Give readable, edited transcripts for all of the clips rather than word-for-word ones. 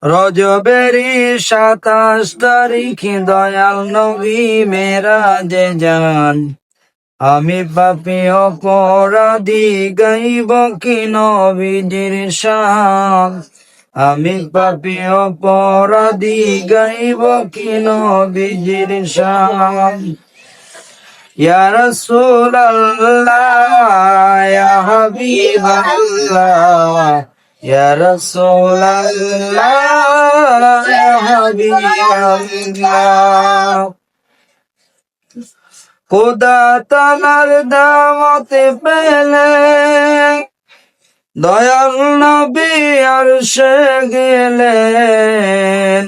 রজবেরি 27 তারিখ দয়াল নবী মেরাজে যান। আমি পাপী অপরাধী গাইব কি নবীজির শান। আমি পাপী অপরাধী গাইব কি নবীজির শান। ইয়া রাসূলুল্লাহ ইয়া হাবিবাল্লাহ ইয়া রাসূলুল্লাহ ইয়া হাবিবাল্লাহ। খোদা তাআলার দাওয়াত পেলে দয়াল নবী আরশে গেলেন।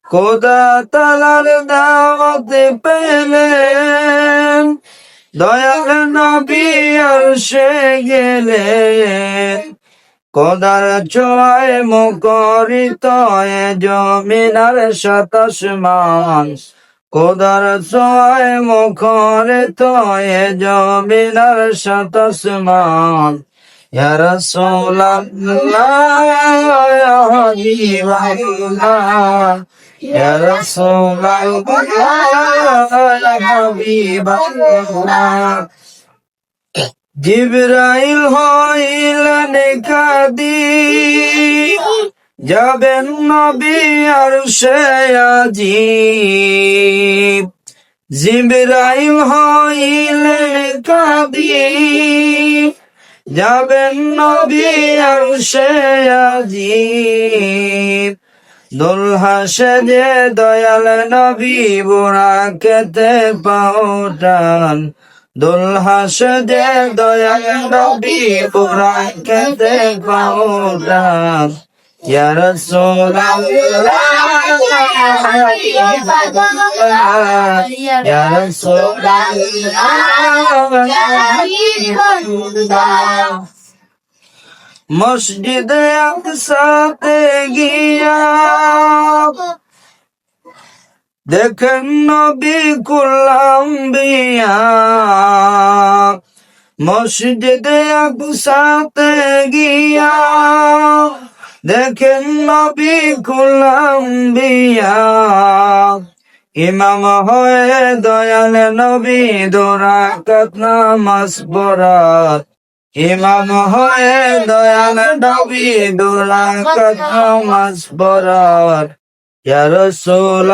খোদা তাআলার দাওয়াত পেলেন দয়াল নবী আরশে গেলেন। খোদার ছোঁয়ায় মুখরিত এ জমিন আর 27 আসমান। খোদার ছোঁয়ায় মুখরিত এ জমিন আর 27 আসমান। ইয়া রাসূলুল্লাহ ইয়া হাবিবাল্লাহ ইয়া রাসূলুল্লাহ ইয়া হাবিবাল্লাহ। জিবরাইল হইলেন খাদিম যাবেন নবী আরশে আজিম। জিবরাইল হইলেন খাদিম যাবেন নবী আরশে আজিম। দুলহা সেজে দয়াল নবী বুরাকেতে পাউঠান। দুলহা সেজে দয়াল নবী বুরাকেতে পাউঠান। ইয়া রাসূলুল্লাহ ইয়া হাবিবাল্লাহ ইয়া রাসূলুল্লাহ ইয়া হাবিবাল্লাহ। মসজিদে আকসাতে গিয়া দেখেন নবী কুল আম্বিয়া। মসজিদে আকসাতে গিয়া দেখেন নবী কুল আম্বিয়া। ইমাম হয়ে দয়াল নবী 2 রাকাত নামাজ পড়াত। ইমাম হয়ে দয়াল নবী 2 রাকাত নামাজ পড়াত। ইয়া রাসূল